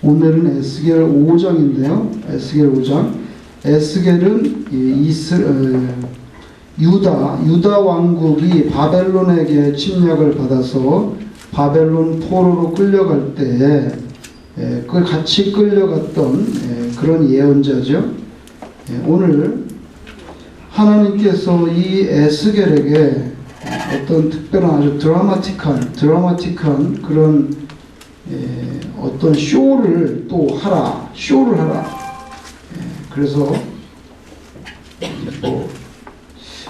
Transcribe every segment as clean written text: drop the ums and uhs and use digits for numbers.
오늘은 에스겔 5장인데요. 에스겔 5장. 에스겔은 유다 왕국이 바벨론에게 침략을 받아서 바벨론 포로로 끌려갈 때에 그걸 같이 끌려갔던 그런 예언자죠. 오늘 하나님께서 이 에스겔에게 어떤 특별한 아주 드라마틱한 그런 어떤 쇼를 하라. 그래서 뭐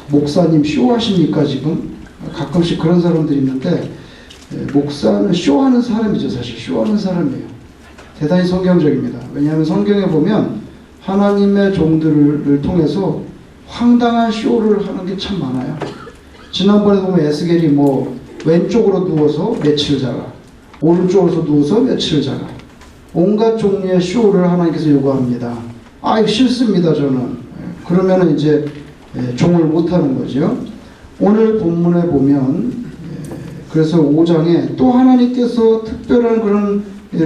목사님 쇼하십니까 지금? 가끔씩 그런 사람들이 있는데 목사는 쇼하는 사람이죠. 사실 쇼하는 사람이에요. 대단히 성경적입니다. 왜냐하면 성경에 보면 하나님의 종들을 통해서 황당한 쇼를 하는 게 참 많아요. 지난번에 보면 에스겔이 뭐 왼쪽으로 누워서 며칠 자라, 오른쪽으로 누워서 며칠 자라, 온갖 종류의 쇼를 하나님께서 요구합니다. 이거 싫습니다 저는. 그러면 이제 종을 못하는 거죠. 오늘 본문에 보면 그래서 5장에 또 하나님께서 특별한 그런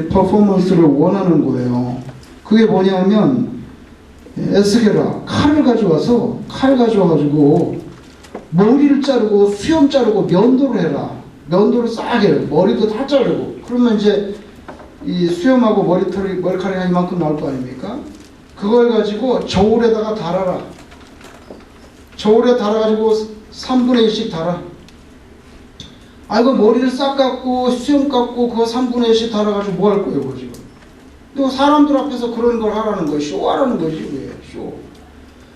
퍼포먼스를 원하는 거예요. 그게 뭐냐면 에스겔아, 칼을 가져와가지고 머리를 자르고 수염 자르고 면도를 해라. 면도를 싹 해라. 머리도 다 자르고. 그러면 이제 이 수염하고 머리카락이 이만큼 나올 거 아닙니까? 그걸 가지고 저울에다가 달아라. 저울에 달아가지고 3분의 1씩 달아. 이거 머리를 싹 깎고 수염 깎고 그거 3분의 1씩 달아가지고 뭐 할 거예요, 그거 지금? 또 사람들 앞에서 그런 걸 하라는 거예요. 쇼하라는 거지, 왜? 쇼.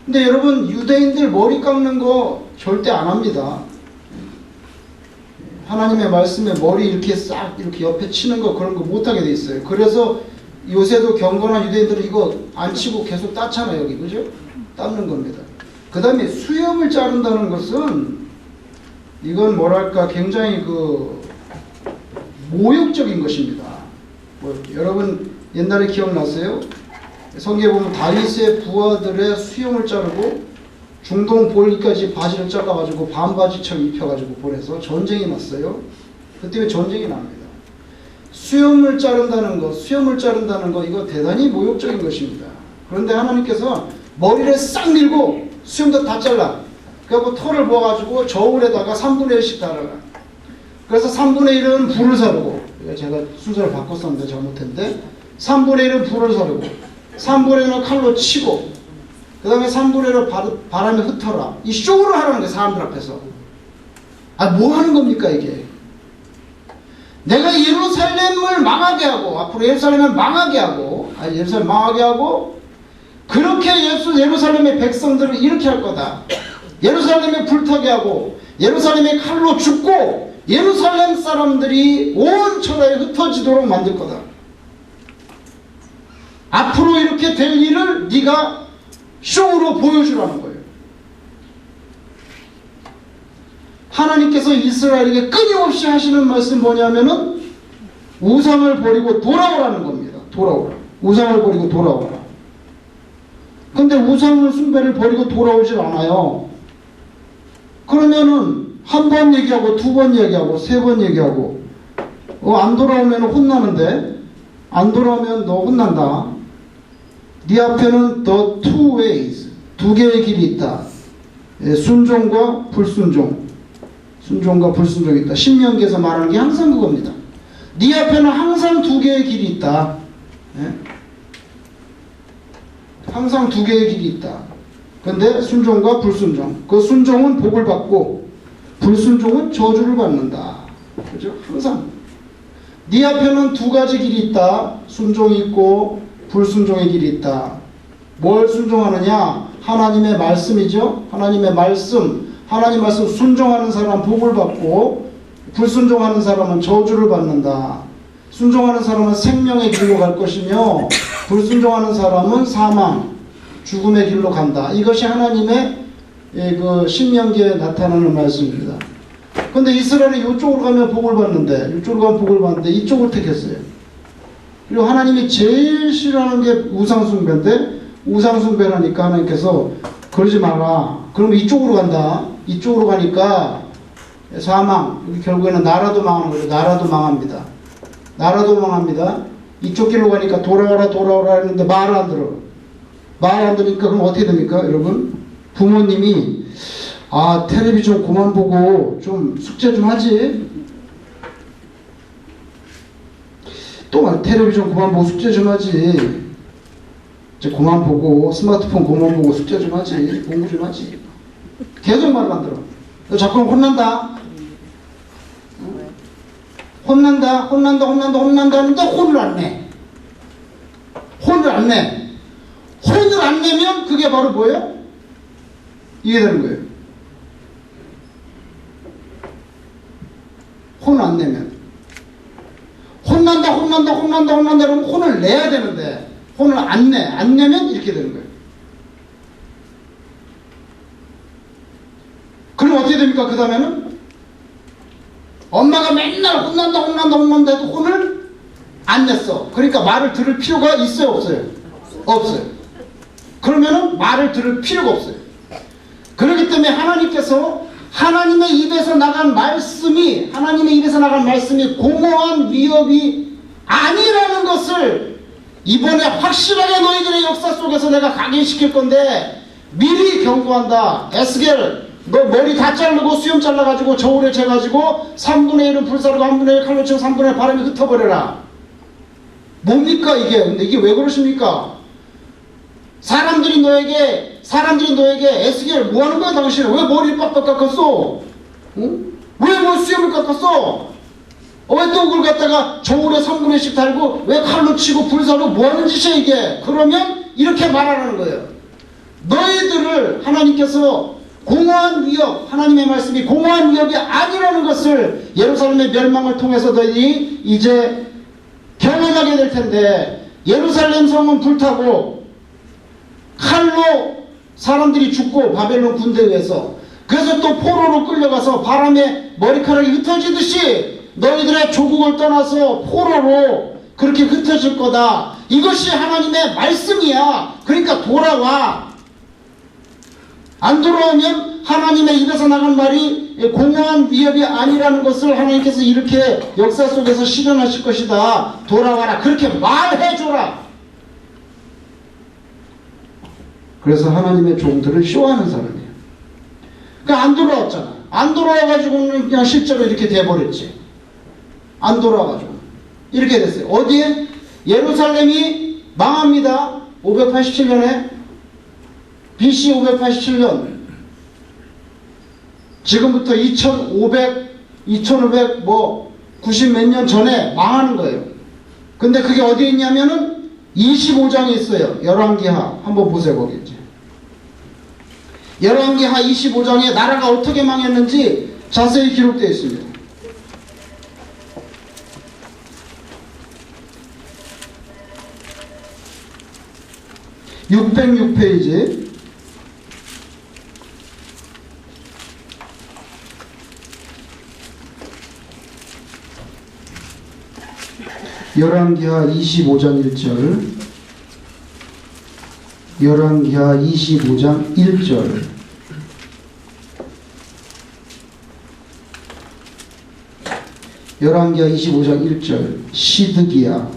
근데 여러분, 유대인들 머리 깎는 거 절대 안 합니다. 하나님의 말씀에 머리 이렇게 싹 이렇게 옆에 치는 거 그런 거 못하게 돼 있어요. 그래서 요새도 경건한 유대인들은 이거 안 치고 계속 따잖아요, 여기. 그죠? 닦는 겁니다. 그 다음에 수염을 자른다는 것은 이건 뭐랄까 굉장히 모욕적인 것입니다. 여러분 옛날에 기억나세요? 성경에 보면 다윗의 부하들의 수염을 자르고 중동 볼기까지 바지를 잘라가지고 반바지처럼 입혀가지고 보내서 전쟁이 났어요. 그때 전쟁이 납니다. 수염을 자른다는 거 이거 대단히 모욕적인 것입니다. 그런데 하나님께서 머리를 싹 밀고 수염도 다 잘라. 그래서 털을 모아가지고 저울에다가 3분의 1씩 달아라. 그래서 3분의 1은 불을 사르고, 제가 순서를 바꿨었는데 잘못했는데 3분의 1은 불을 사르고 3분의 1은 칼로 치고 그 다음에 3분의 1은 바람에 흩어라. 이 쇼를 하라는 거예요, 사람들 앞에서. 뭐 하는 겁니까 이게? 내가 예루살렘을 망하게 하고, 앞으로 예루살렘을 망하게 하고, 예루살렘 망하게 하고, 그렇게 예루살렘의 백성들을 이렇게 할 거다. 예루살렘에 불타게 하고, 예루살렘에 칼로 죽고, 예루살렘 사람들이 온 천하에 흩어지도록 만들 거다. 앞으로 이렇게 될 일을 네가 쇼로 보여주라는 거예요. 하나님께서 이스라엘에게 끊임없이 하시는 말씀 뭐냐면은 우상을 버리고 돌아오라는 겁니다. 돌아오라. 우상을 버리고 돌아오라. 근데 우상을 숭배를 버리고 돌아오질 않아요. 그러면은 한 번 얘기하고 두 번 얘기하고 세 번 얘기하고 안 돌아오면 혼나는데 안 돌아오면 너 혼난다. 네 앞에는 the two ways, 두 개의 길이 있다. 순종과 불순종. 순종과 불순종이 있다. 신명기에서 말하는 게 항상 그겁니다. 네 앞에는 항상 두 개의 길이 있다. 항상 두 개의 길이 있다. 근데 순종과 불순종. 그 순종은 복을 받고 불순종은 저주를 받는다. 그죠? 항상. 네 앞에는 두 가지 길이 있다. 순종이 있고 불순종의 길이 있다. 뭘 순종하느냐? 하나님의 말씀이죠. 하나님의 말씀. 하나님 말씀 순종하는 사람은 복을 받고 불순종하는 사람은 저주를 받는다. 순종하는 사람은 생명의 길로 갈 것이며 불순종하는 사람은 사망, 죽음의 길로 간다. 이것이 하나님의 그 신명기에 나타나는 말씀입니다. 그런데 이스라엘이 이쪽으로 가면 복을 받는데, 이쪽으로 가면 복을 받는데 이쪽을 택했어요. 그리고 하나님이 제일 싫어하는 게 우상숭배인데 우상숭배라니까 하나님께서 그러지 마라. 그러면 이쪽으로 간다. 이쪽으로 가니까 사망, 결국에는 나라도 망하는 거죠. 나라도 망합니다. 나라도 망합니다. 이쪽 길로 가니까 돌아오라 돌아오라 했는데 말을 안 들어. 말 안 들으니까 그럼 어떻게 됩니까 여러분? 부모님이 텔레비 좀 그만 보고 좀 숙제 좀 하지. 또 텔레비 좀 그만 보고 숙제 좀 하지. 이제 그만 보고 스마트폰 그만 보고 숙제 좀 하지. 공부 좀 하지. 계속 말을 안 들어. 너 자꾸 혼난다. 혼난다 하는데 혼을 안 내. 혼을 안 내. 혼을 안 내면 그게 바로 뭐예요? 이게 되는 거예요. 혼을 안 내면. 혼난다 그러면 혼을 내야 되는데 혼을 안 내. 안 내면 이렇게 되는 거예요. 그럼 어떻게 됩니까? 그 다음에는 엄마가 맨날 혼난다 해도 혼을 안 냈어. 그러니까 말을 들을 필요가 있어요 없어요? 없어요. 그러면은 말을 들을 필요가 없어요. 그렇기 때문에 하나님께서 하나님의 입에서 나간 말씀이 공허한 위협이 아니라는 것을 이번에 확실하게 너희들의 역사 속에서 내가 각인시킬 건데 미리 경고한다. 에스겔 너 머리 다 자르고 수염 잘라가지고 저울에 재가지고 3분의 1은 불사르고 1분의 1 칼로 치고 3분의 1 바람에 흩어버려라. 뭡니까 이게? 근데 이게 왜 그러십니까? 사람들이 너에게 에스겔 뭐하는 거야 당신은? 왜 머리를 빡빡 깎았어? 응? 왜 뭐 수염을 깎았어? 왜 또 그걸 갖다가 저울에 3분의 1씩 달고 왜 칼로 치고 불사르고 뭐하는 짓이야 이게? 그러면 이렇게 말하라는 거예요. 너희들을 하나님께서 공허한 위협, 하나님의 말씀이 공허한 위협이 아니라는 것을 예루살렘의 멸망을 통해서 너희들이 이제 경험하게 될 텐데 예루살렘 성은 불타고 칼로 사람들이 죽고 바벨론 군대에 의해서 그래서 또 포로로 끌려가서 바람에 머리카락이 흩어지듯이 너희들의 조국을 떠나서 포로로 그렇게 흩어질 거다. 이것이 하나님의 말씀이야. 그러니까 돌아와. 안 돌아오면 하나님의 입에서 나간 말이 공허한 위협이 아니라는 것을 하나님께서 이렇게 역사 속에서 실현하실 것이다. 돌아와라. 그렇게 말해줘라. 그래서 하나님의 종들을 쇼하는 사람이에요. 그러니까 안 돌아왔잖아. 안 돌아와가지고는 그냥 실제로 이렇게 돼버렸지. 안 돌아와가지고 이렇게 됐어요. 어디에? 예루살렘이 망합니다. 587년에 BC 587년 지금부터 2500 90 몇 년 전에 망하는 거예요. 근데 그게 어디에 있냐면은 25장에 있어요. 열왕기하 한번 보세요. 거기 이제 열왕기하 25장에 나라가 어떻게 망했는지 자세히 기록되어 있습니다. 606페이지 열왕기하 25장 1절 열왕기하 25장 1절 열왕기하 25장 1절 시드기야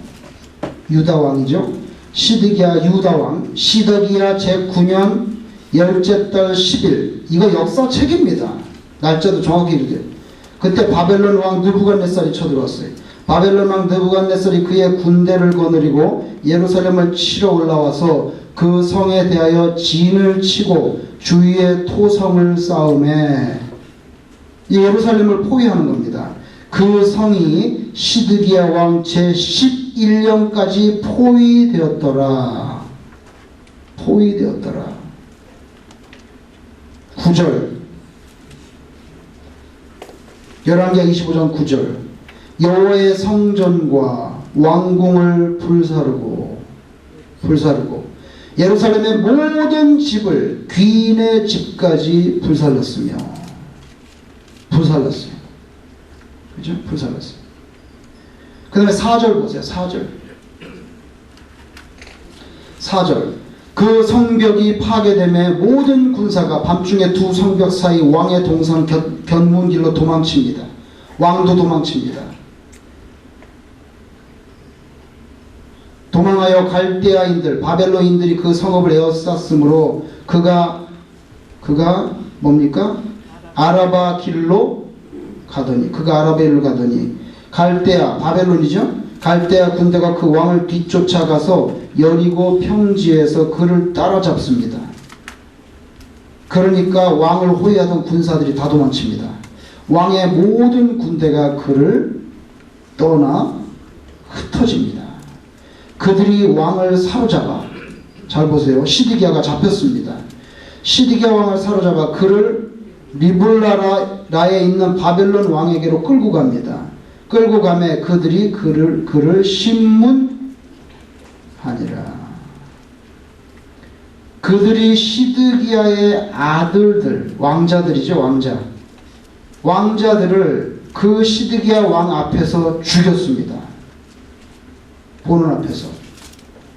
유다왕이죠. 시드기야 유다왕 시드기야 제9년 열째 달 10일 이거 역사책입니다. 날짜도 정확히 이렇게. 그때 바벨론 왕 느부갓네살이 쳐들어왔어요. 바벨론 왕 느부갓네살이 그의 군대를 거느리고 예루살렘을 치러 올라와서 그 성에 대하여 진을 치고 주위에 토성을 쌓음에 이 예루살렘을 포위하는 겁니다. 그 성이 시드기야 왕 제11년까지 포위되었더라. 포위되었더라. 9절 열왕기하 25장 9절 여호와의 성전과 왕궁을 불사르고 예루살렘의 모든 집을 귀인의 집까지 불살랐으며 불살랐어요. 그죠? 불살랐어요. 그 다음에 4절 보세요. 4절 그 성벽이 파괴됨에 모든 군사가 밤중에 두 성벽 사이 왕의 동상 견문길로 도망칩니다. 왕도 도망칩니다. 도망하여 갈대아인들 바벨론인들이 그 성읍을 에워쌌으므로 그가 뭡니까? 아라바 길로 가더니 그가 아라바 길로 가더니 갈대아 바벨론이죠. 갈대아 군대가 그 왕을 뒤쫓아가서 여리고 평지에서 그를 따라잡습니다. 그러니까 왕을 호위하던 군사들이 다 도망칩니다. 왕의 모든 군대가 그를 떠나 흩어집니다. 그들이 왕을 사로잡아, 잘 보세요. 시드기야가 잡혔습니다. 시드기야 왕을 사로잡아 그를 리블라라에 있는 바벨론 왕에게로 끌고 갑니다. 끌고 가매 그들이 그를 신문하니라. 그들이 시드기야의 아들들, 왕자들이죠, 왕자들을 그 시드기야 왕 앞에서 죽였습니다.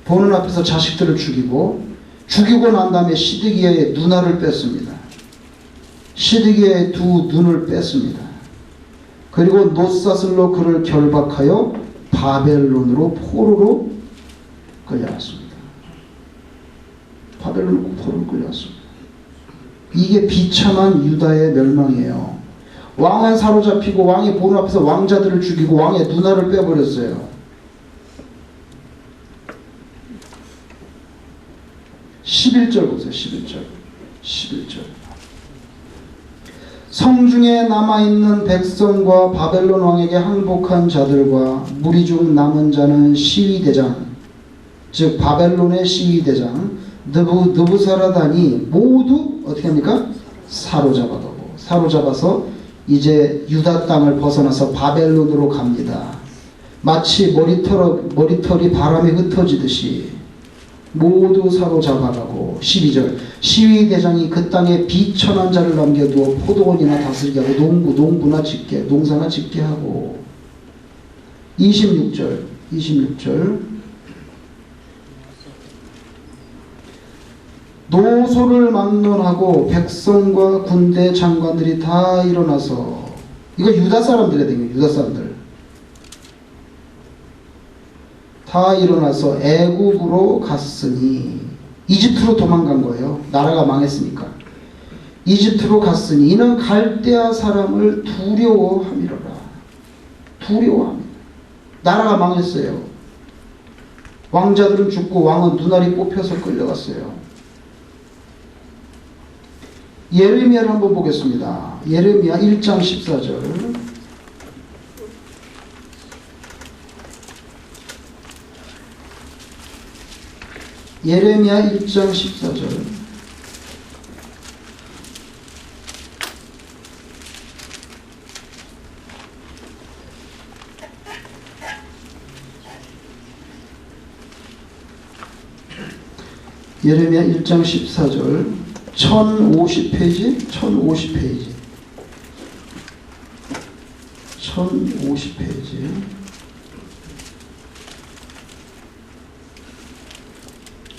보는 앞에서 자식들을 죽이고 난 다음에 시드기야의 누나를 뺐습니다. 시드기야의 두 눈을 뺐습니다. 그리고 노사슬로 그를 결박하여 바벨론으로 포로로 끌려갔습니다. 이게 비참한 유다의 멸망이에요. 왕은 사로잡히고 왕이 보는 앞에서 왕자들을 죽이고 왕의 누나를 빼버렸어요. 11절 보세요. 11절. 성중에 남아있는 백성과 바벨론 왕에게 항복한 자들과 무리 중 남은 자는 시위대장, 즉 바벨론의 시위대장 느부사라단이 모두 어떻게 합니까? 사로잡아서 이제 유다 땅을 벗어나서 바벨론으로 갑니다. 마치 머리털이 바람에 흩어지듯이 모두 사로잡아가고 12절 시위대장이 그 땅에 비천한 자를 남겨두어 포도원이나 다스리게 하고 농사나 짓게 하고 26절 노소를 막론하고 백성과 군대 장관들이 다 일어나서 이거 유다 사람들의 얘기예요. 유다 사람들 다 일어나서 애국으로 갔으니 이집트로 도망간 거예요. 나라가 망했으니까. 이집트로 갔으니 이는 갈대아 사람을 두려워함이로라. 나라가 망했어요. 왕자들은 죽고 왕은 눈알이 뽑혀서 끌려갔어요. 예레미야를 한번 보겠습니다. 예레미야 1장 14절. 예레미야 1장 14절. 예레미야 1장 14절 1050페이지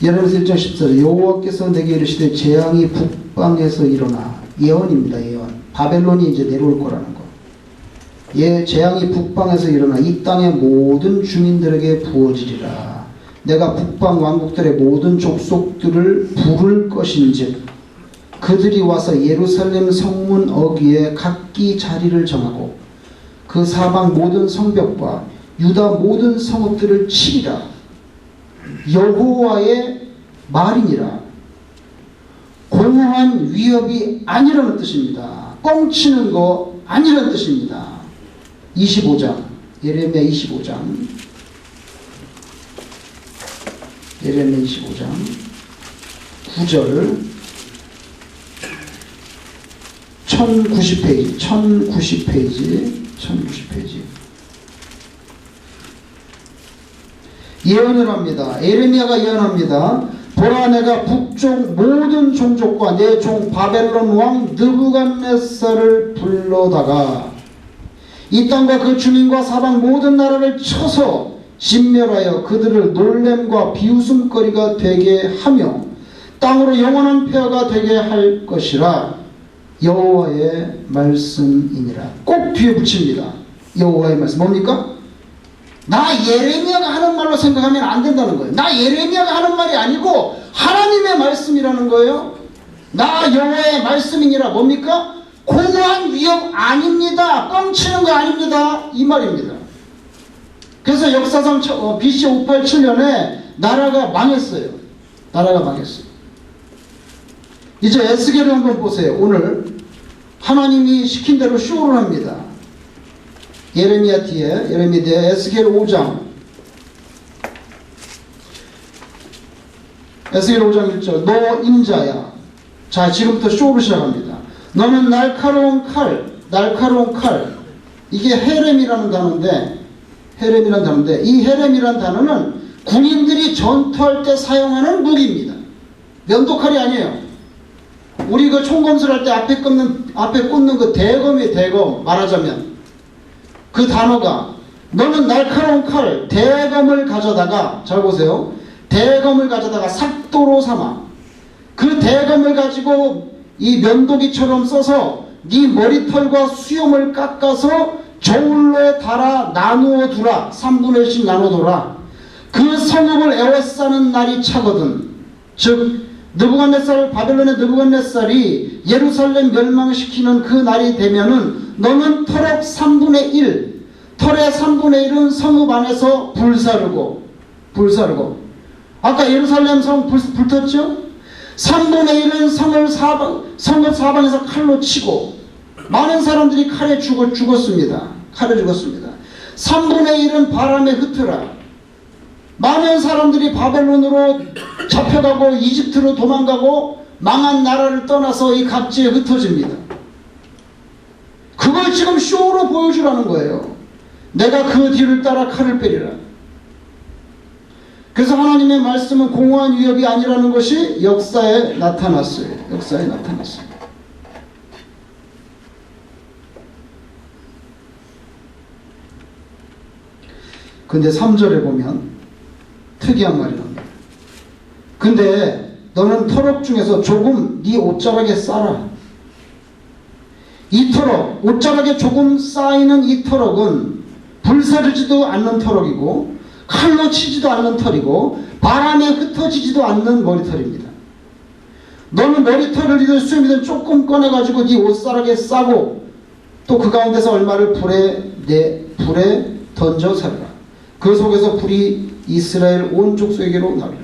예레미야 1장 14절 여호와께서 내게 이르시되 재앙이 북방에서 일어나 예언입니다. 예언. 바벨론이 이제 내려올 거라는 거. 재앙이 북방에서 일어나 이 땅의 모든 주민들에게 부어지리라. 내가 북방 왕국들의 모든 족속들을 부를 것인즉 그들이 와서 예루살렘 성문 어귀에 각기 자리를 정하고 그 사방 모든 성벽과 유다 모든 성읍들을 치리라. 여호와의 말이니라. 공허한 위협이 아니라는 뜻입니다. 뻥치는 거 아니라는 뜻입니다. 25장 예레미야 25장 9절 1090페이지 예언을 합니다. 예레미야가 예언합니다. 보라 내가 북쪽 모든 종족과 내 종 바벨론 왕 느부갓네살을 불러다가 이 땅과 그 주민과 사방 모든 나라를 쳐서 진멸하여 그들을 놀램과 비웃음거리가 되게 하며 땅으로 영원한 폐허가 되게 할 것이라. 여호와의 말씀이니라. 꼭 뒤에 붙입니다. 여호와의 말씀 뭡니까? 나 예레미야가 하는 말로 생각하면 안 된다는 거예요. 나 예레미야가 하는 말이 아니고 하나님의 말씀이라는 거예요. 나 여호와의 말씀이니라. 뭡니까? 공허한 위협 아닙니다. 뻥치는 거 아닙니다. 이 말입니다. 그래서 역사상 BC 587년에 나라가 망했어요. 나라가 망했어요. 이제 에스겔을 한번 보세요. 오늘 하나님이 시킨 대로 쇼를 합니다. 예레미야 뒤에 에스겔 5장 에스겔 5장 1절 너 인자야. 자, 지금부터 쇼를 시작합니다. 너는 날카로운 칼 이게 헤렘이라는 단어인데 이 헤렘이라는 단어는 군인들이 전투할 때 사용하는 무기입니다. 면도칼이 아니에요. 우리 그 총검술할 때 앞에 꽂는 그 대검이에요. 대검. 말하자면 그 단어가 너는 날카로운 칼 대검을 가져다가 잘 보세요. 대검을 가져다가 삭도로 삼아 그 대검을 가지고 이 면도기처럼 써서 네 머리털과 수염을 깎아서 저울로 달아 나누어 두라. 3분의 1씩 나눠둬라. 그 성읍을 에워싸는 날이 차거든. 즉 바벨론의 느부갓네살이 예루살렘 멸망시키는 그 날이 되면은 너는 털의 3분의 1은 성읍 안에서 불사르고 아까 예루살렘 성 불탔죠? 3분의 1은 성읍 사방에서 칼로 치고 많은 사람들이 칼에 죽었습니다. 3분의 1은 바람에 흩으라. 많은 사람들이 바벨론으로 잡혀가고 이집트로 도망가고 망한 나라를 떠나서 이 각지에 흩어집니다. 그걸 지금 쇼로 보여주라는 거예요. 내가 그 뒤를 따라 칼을 빼리라. 그래서 하나님의 말씀은 공허한 위협이 아니라는 것이 역사에 나타났어요. 근데 3절에 보면 특이한 말이 나옵니다. 근데 너는 터럭 중에서 조금 네 옷자락에 싸라. 이 터럭, 옷자락에 조금 쌓이는 이 터럭은 불사르지도 않는 터럭이고 칼로 치지도 않는 털이고 바람에 흩어지지도 않는 머리털입니다. 너는 머리털을 수염이든 조금 꺼내가지고 네 옷자락에 싸고 또 그 가운데서 얼마를 불에 던져 살라. 그 속에서 불이 이스라엘 온 족속에게로 나리라.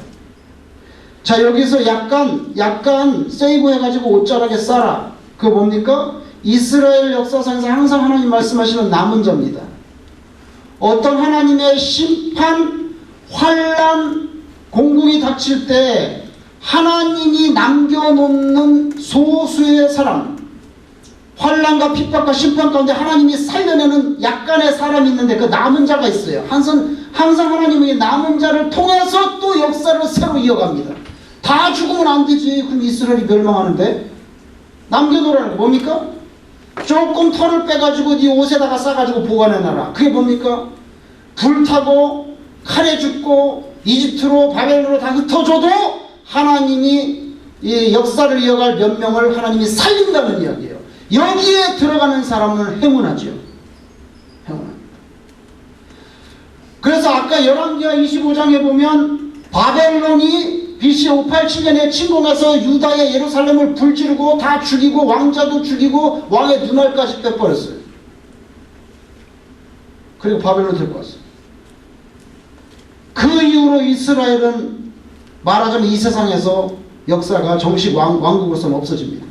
자, 여기서 약간 세이브 해가지고 옷자락에 싸라. 그거 뭡니까? 이스라엘 역사상에서 항상 하나님 말씀하시는 남은 자입니다. 어떤 하나님의 심판, 환란, 공국이 닥칠 때 하나님이 남겨놓는 소수의 사람, 환란과 핍박과 심판 가운데 하나님이 살려내는 약간의 사람이 있는데 그 남은 자가 있어요. 항상 하나님이 남은 자를 통해서 또 역사를 새로 이어갑니다. 다 죽으면 안 되지. 그럼 이스라엘이 멸망하는데 남겨놓으라는 거 뭡니까? 조금 털을 빼가지고 네 옷에다가 싸가지고 보관해놔라. 그게 뭡니까? 불타고 칼에 죽고 이집트로 바벨론으로 다 흩어져도 하나님이 이 역사를 이어갈 몇 명을 하나님이 살린다는 이야기예요. 여기에 들어가는 사람은 행운하죠. 그래서 아까 열왕기하 25장에 보면 바벨론이 BC 587년에 침공해서 유다의 예루살렘을 불지르고 다 죽이고 왕자도 죽이고 왕의 눈알까지 빼버렸어요. 그리고 바벨론 데리고 왔어요. 그 이후로 이스라엘은 말하자면 이 세상에서 역사가 정식 왕국으로서는 없어집니다.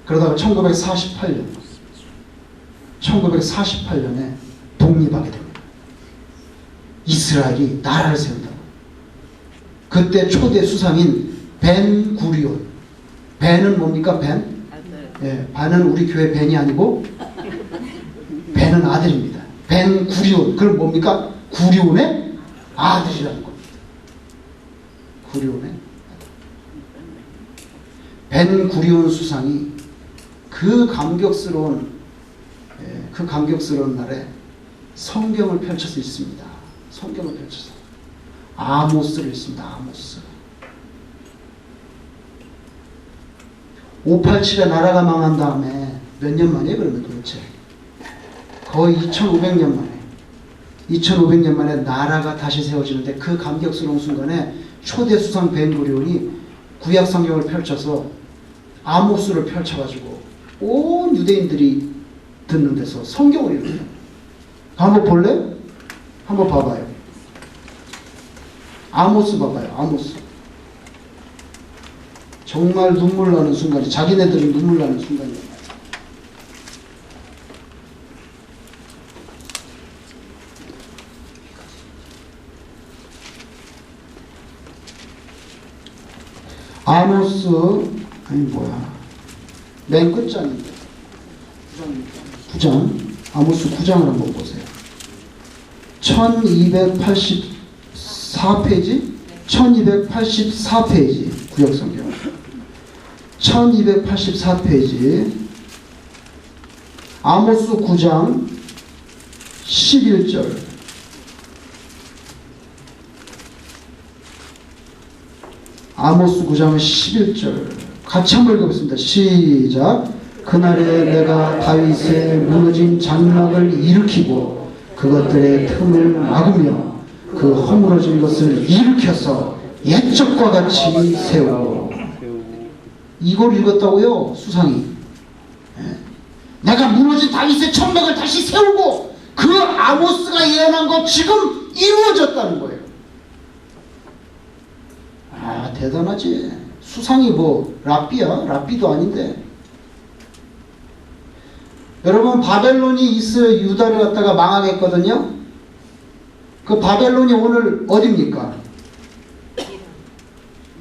그러다가 1948년에 독립하게 됩니다. 이스라엘이 나라를 세운다고. 그때 초대 수상인 벤 구리온. 벤은 뭡니까? 벤? 예, 벤은 우리 교회 벤이 아니고 벤은 아들입니다. 벤 구리온. 그럼 뭡니까? 구리온의 아들이라는 겁니다. 구리온의 벤 구리온 수상이 그 감격스러운 날에 성경을 펼쳐서 있습니다. 성경을 펼쳐서 아모스를 있습니다. 아모스. 587에 나라가 망한 다음에 몇 년 만이에요? 그러면 도대체 거의 2500년 만에 2500년 만에 나라가 다시 세워지는데 그 감격스러운 순간에 초대 수상 벤구리온이 구약 성경을 펼쳐서 아모스를 펼쳐가지고 온 유대인들이 듣는 데서 성경을 읽어요. 한번 볼래? 한번 봐봐요. 아모스 봐봐요. 아모스. 정말 눈물 나는 순간이, 자기네들은 눈물 나는 순간이에요. 아모스, 아니 뭐야, 맨 끝장인데 9장, 아모스 9장을 한번 보세요. 1284페이지? 1284페이지 구역성경 1284페이지 아모스 9장 11절. 아모스 9장 11절 같이 한번 읽어보겠습니다. 시작. 그날에 내가 다윗의 무너진 장막을 일으키고 그것들의 틈을 막으며 그 허물어진 것을 일으켜서 옛적과 같이 세우고. 이걸 읽었다고요? 수상이. 내가 무너진 다윗의 천막을 다시 세우고, 그 아모스가 예언한 거 지금 이루어졌다는 거예요. 아, 대단하지. 수상이 뭐 랍비야? 랍비도 아닌데. 여러분, 바벨론이 있어 유다를 갖다가 망하게 했거든요. 그 바벨론이 오늘 어디입니까?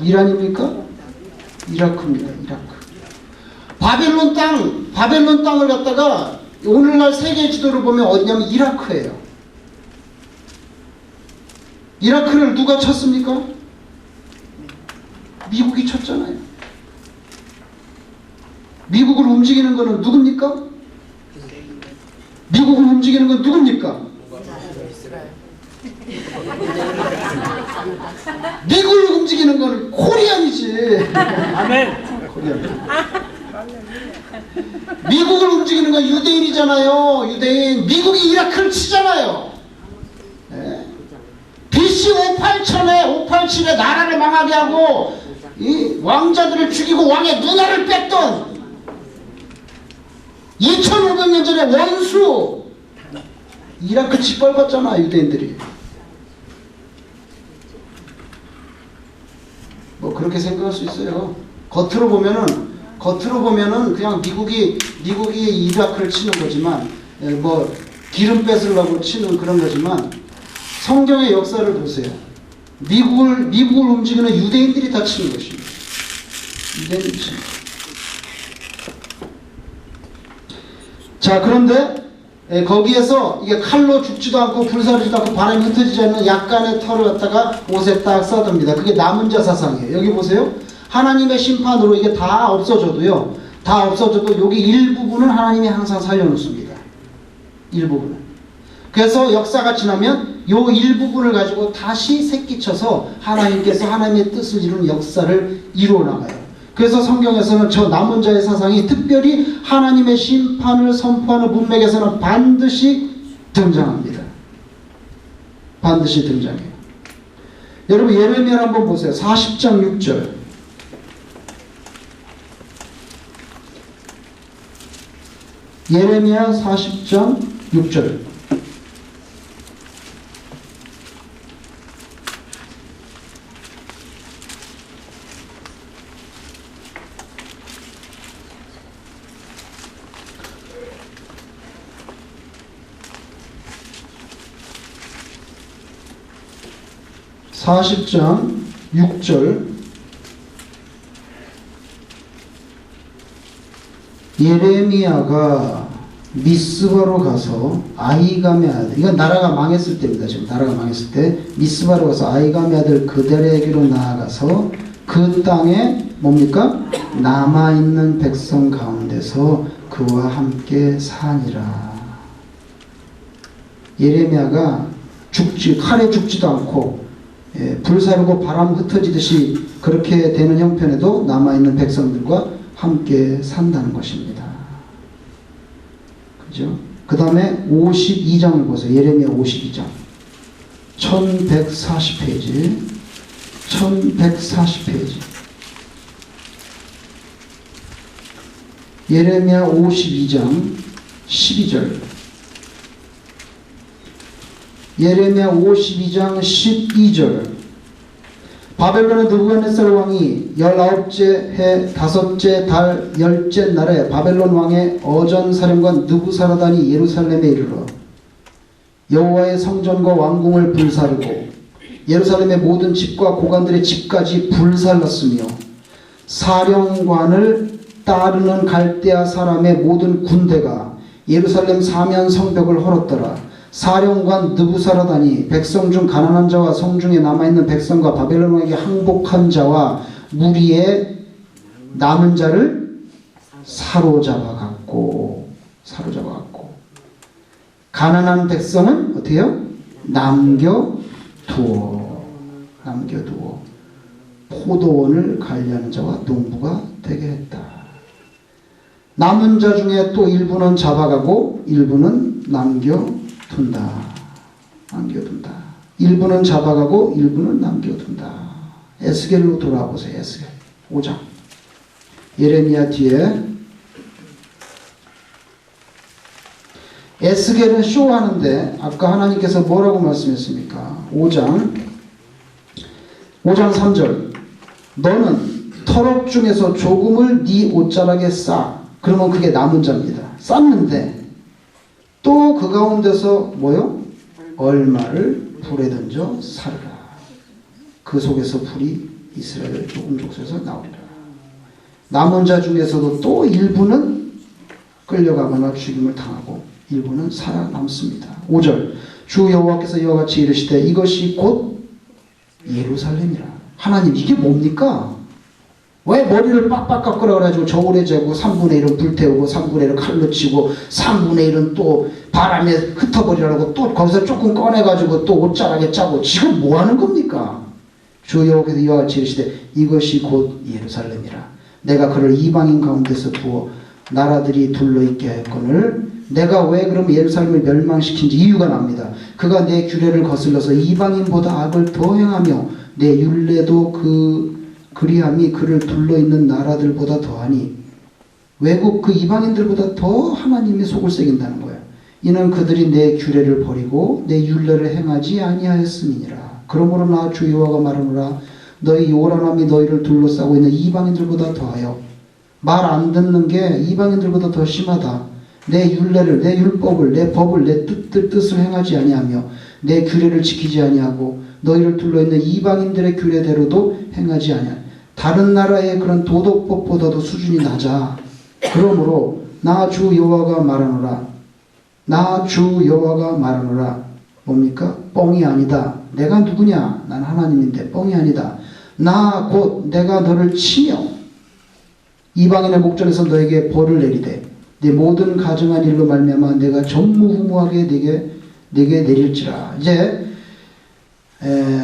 이란입니까? 이라크입니다. 이라크. 바벨론 땅을 갖다가 오늘날 세계 지도를 보면 어디냐면 이라크예요. 이라크를 누가 쳤습니까? 미국이 쳤잖아요. 미국을 움직이는 거는 누굽니까? 미국을 움직이는 건 누굽니까? 미국을 움직이는 건 코리안이지. 아멘. 코리안. 미국을 움직이는 건 유대인이잖아요. 유대인. 미국이 이라크를 치잖아요. 네? BC 587에 나라를 망하게 하고 이 왕자들을 죽이고 왕의 누나를 뺐던 2500년 전에 원수 이라크 짓밟았잖아, 유대인들이. 뭐 그렇게 생각할 수 있어요. 겉으로 보면은 그냥 미국이 이라크를 치는 거지만, 뭐 기름 뺏으려고 치는 그런 거지만, 성경의 역사를 보세요. 미국을 움직이는 유대인들이 다 치는 것입니다. 유대인들이 치는 것. 자, 그런데 거기에서 이게 칼로 죽지도 않고 불사르지도 않고 바람이 흩어지지 않는 약간의 털을 갖다가 옷에 딱 써둡니다. 그게 남은 자 사상이에요. 여기 보세요. 하나님의 심판으로 이게 다 없어져도요. 다 없어져도 여기 일부분은 하나님이 항상 살려놓습니다. 일부분은. 그래서 역사가 지나면 요 일부분을 가지고 다시 새끼쳐서 하나님께서 하나님의 뜻을 이루는 역사를 이루어 나가요. 그래서 성경에서는 저 남은 자의 사상이 특별히 하나님의 심판을 선포하는 문맥에서는 반드시 등장합니다. 반드시 등장해요. 여러분, 예레미야 한번 보세요. 40장 6절. 예레미야 40장 6절. (40장 6절) 예레미야가 미스바로 가서 아이감의 아들, 이건 나라가 망했을 때입니다. 지금 나라가 망했을 때 미스바로 가서 아이감의 아들 그들에게로 나아가서 그 땅에 뭡니까? 남아있는 백성 가운데서 그와 함께 사니라. 예레미야가 칼에 죽지도 않고 불사르고 바람 흩어지듯이 그렇게 되는 형편에도 남아있는 백성들과 함께 산다는 것입니다. 그죠? 그 다음에 52장을 보세요. 예레미야 52장. 1140페이지. 1140페이지. 예레미야 52장 12절. 예레미야 52장 12절. 바벨론의 느부갓네살 왕이 19째 해 5째 달 10째 날에 바벨론 왕의 어전사령관 느부사라단이 예루살렘에 이르러 여호와의 성전과 왕궁을 불사르고 예루살렘의 모든 집과 고관들의 집까지 불살랐으며 사령관을 따르는 갈대아 사람의 모든 군대가 예루살렘 사면 성벽을 헐었더라. 사령관 느부사라단이 백성 중 가난한 자와 성중에 남아있는 백성과 바벨론 왕에게 항복한 자와 무리의 남은 자를 사로잡아갔고 가난한 백성은 어떻게 해요? 남겨두어 포도원을 관리하는 자와 농부가 되게 했다. 남은 자 중에 또 일부는 잡아가고 일부는 남겨둔다. 일부는 잡아가고 일부는 남겨둔다. 에스겔로 돌아보세요. 에스겔 5장. 예레미야 뒤에 에스겔은 쇼하는데 아까 하나님께서 뭐라고 말씀했습니까? 5장 3절. 너는 터럭 중에서 조금을 네 옷자락에 싸. 그러면 그게 남은 자입니다. 쌌는데 또 그 가운데서 뭐요? 얼마를 불에 던져 살으라. 그 속에서 불이 이스라엘 종족에서 나오리라. 남은 자 중에서도 또 일부는 끌려가거나 죽임을 당하고 일부는 살아남습니다. 5절. 주 여호와께서 이와 같이 이르시되 이것이 곧 예루살렘이라. 하나님 이게 뭡니까? 왜 머리를 빡빡 깎으라 그래가지고 저울에 재고 3분의 1은 불태우고 3분의 1은 칼로 치고 3분의 1은 또 바람에 흩어버리라고 또 거기서 조금 꺼내가지고 또 옷자락에 짜고 지금 뭐 하는 겁니까? 주 여호와께서 이와 같이 이르시되 이것이 곧 예루살렘이라. 내가 그를 이방인 가운데서 두어 나라들이 둘러있게 했거늘 내가 왜 그럼 예루살렘을 멸망시킨지 이유가 납니다. 그가 내 규례를 거슬러서 이방인보다 악을 더 행하며 내 율례도 그리함이 그를 둘러있는 나라들보다 더하니 외국 그 이방인들보다 더 하나님의 속을 새긴다는 거예요. 이는 그들이 내 규례를 버리고 내 율례를 행하지 아니하였음이니라. 그러므로 나 주 여호와가 말하노라. 너희 요란함이 너희를 둘러싸고 있는 이방인들보다 더하여 말 안 듣는 게 이방인들보다 더 심하다. 내 율례를 내 율법을 내 법을 내 뜻을 행하지 아니하며 내 규례를 지키지 아니하고 너희를 둘러있는 이방인들의 규례대로도 행하지 아니하며 다른 나라의 그런 도덕법보다도 수준이 낮아. 그러므로 나 주 여호와가 말하노라. 나 주 여호와가 말하노라. 뭡니까? 뻥이 아니다. 내가 누구냐? 난 하나님인데 뻥이 아니다. 나 곧 내가 너를 치며 이방인의 목전에서 너에게 벌을 내리되 네 모든 가증한 일로 말미암아 내가 전무후무하게 네게 내릴지라. 이제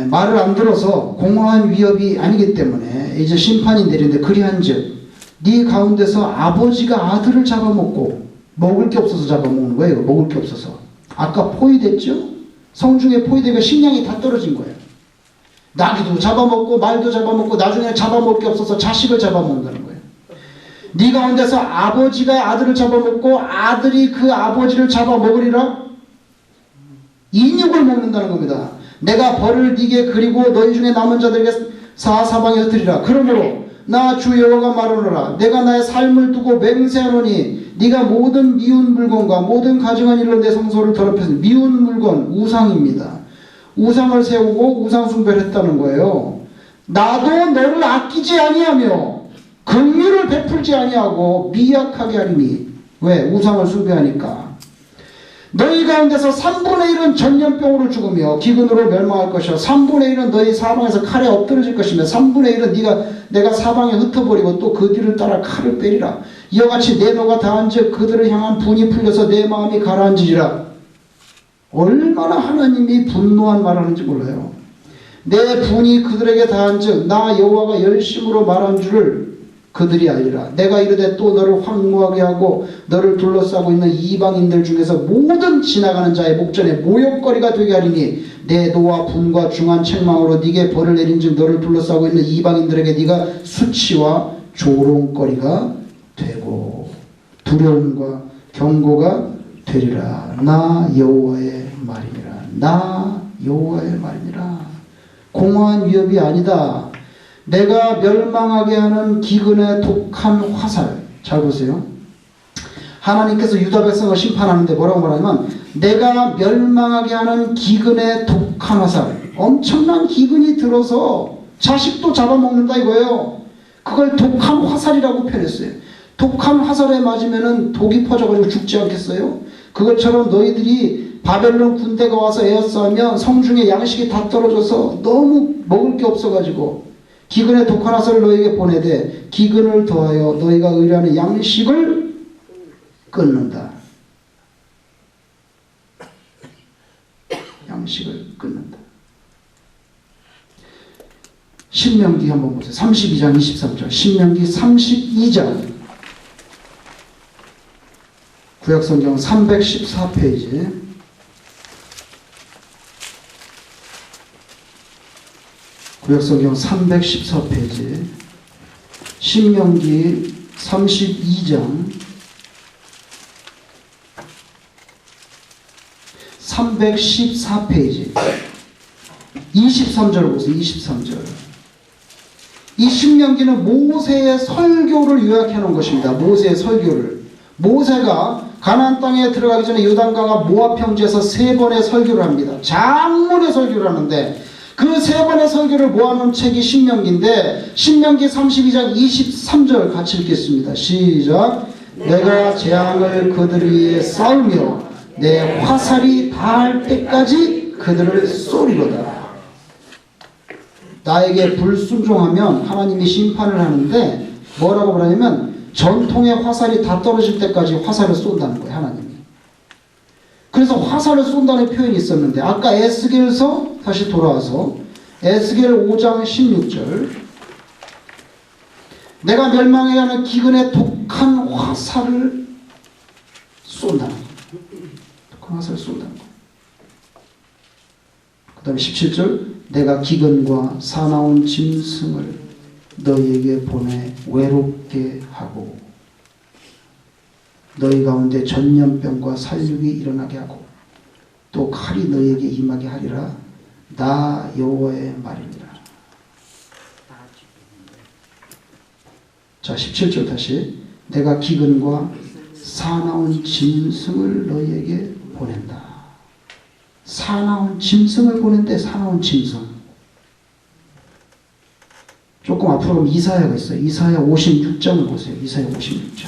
말을 안 들어서 공허한 위협이 아니기 때문에 이제 심판이 내리는데 그리한즉 네 가운데서 아버지가 아들을 잡아먹고 먹을 게 없어서 잡아먹는 거예요. 먹을 게 없어서. 아까 포위됐죠? 성중에 포위되고 식량이 다 떨어진 거예요. 나귀도 잡아먹고 말도 잡아먹고 나중에 잡아먹을 게 없어서 자식을 잡아먹는다는 거예요. 네 가운데서 아버지가 아들을 잡아먹고 아들이 그 아버지를 잡아먹으리라. 인육을 먹는다는 겁니다. 내가 벌을 네게 그리고 너희 중에 남은 자들에게 사방에서 드리라. 그러므로 나 주 여호와가 말하노라. 내가 나의 삶을 두고 맹세하노니 네가 모든 미운 물건과 모든 가증한 일로 내 성소를 더럽혔으니 미운 물건 우상입니다. 우상을 세우고 우상 숭배를 했다는 거예요. 나도 너를 아끼지 아니하며 긍휼을 베풀지 아니하고 미약하게 하리니. 왜? 우상을 숭배하니까. 너희 가운데서 3분의 1은 전염병으로 죽으며 기근으로 멸망할 것이요 3분의 1은 너희 사방에서 칼에 엎드러질 것이며 3분의 1은 내가 사방에 흩어버리고 또 그 뒤를 따라 칼을 빼리라. 이와 같이 내 노가 다한즉 그들을 향한 분이 풀려서 내 마음이 가라앉으리라. 얼마나 하나님이 분노한 말을 하는지 몰라요. 내 분이 그들에게 다한즉 나 여호와가 열심으로 말한 줄을 그들이 알리라. 내가 이르되 또 너를 황무하게 하고 너를 둘러싸고 있는 이방인들 중에서 모든 지나가는 자의 목전에 모욕거리가 되게 하리니 내 노와 분과 중한 책망으로 네게 벌을 내린즉 너를 둘러싸고 있는 이방인들에게 네가 수치와 조롱거리가 되고 두려움과 경고가 되리라. 나 여호와의 말이니라. 나 여호와의 말이니라. 공허한 위협이 아니다. 내가 멸망하게 하는 기근의 독한 화살. 잘 보세요. 하나님께서 유다 백성을 심판하는데 뭐라고 말하냐면 내가 멸망하게 하는 기근의 독한 화살. 엄청난 기근이 들어서 자식도 잡아먹는다 이거예요. 그걸 독한 화살이라고 표현했어요. 독한 화살에 맞으면 독이 퍼져가지고 죽지 않겠어요? 그것처럼 너희들이 바벨론 군대가 와서 에워싸면 성중에 양식이 다 떨어져서 너무 먹을 게 없어가지고 기근의 독한 화살을 너희에게 보내되 기근을 더하여 너희가 의뢰하는 양식을 끊는다. 양식을 끊는다. 신명기 한번 보세요. 32장 23절. 신명기 32장 구약성경 314페이지. 구약성경 314페이지. 신명기 32장 314페이지 23절을 보세요. 23절. 이 신명기는 모세의 설교를 요약해 놓은 것입니다. 모세의 설교를. 모세가 가나안 땅에 들어가기 전에 요단강과 모압 평지에서 3번의 설교를 합니다. 장문의 설교를 하는데 그 3번의 설교를 모아놓은 책이 신명기인데 신명기 32장 23절 같이 읽겠습니다. 시작. 내가 재앙을 그들 위에 쌓으며 내 화살이 닿을 때까지 그들을 쏘리로다. 나에게 불순종하면 하나님이 심판을 하는데 뭐라고 말하냐면 전통의 화살이 다 떨어질 때까지 화살을 쏜다는 거예요. 하나님이. 그래서 화살을 쏜다는 표현이 있었는데 아까 에스겔서 다시 돌아와서 에스겔 5장 16절 내가 멸망해 하는 기근의 독한 화살을 쏜다는 거예요. 독한 화살을 쏜다는 거예요. 그 다음에 17절 내가 기근과 사나운 짐승을 너희에게 보내 외롭게 하고 너희 가운데 전염병과 살육이 일어나게 하고 또 칼이 너희에게 임하게 하리라. 나 여호와의 말이니라. 자 17절 다시 내가 기근과 사나운 짐승을 너희에게 보낸다. 사나운 짐승을 보낸대. 사나운 짐승. 조금 앞으로 가면 이사야가 있어요. 이사야 56장을 보세요. 이사야 56장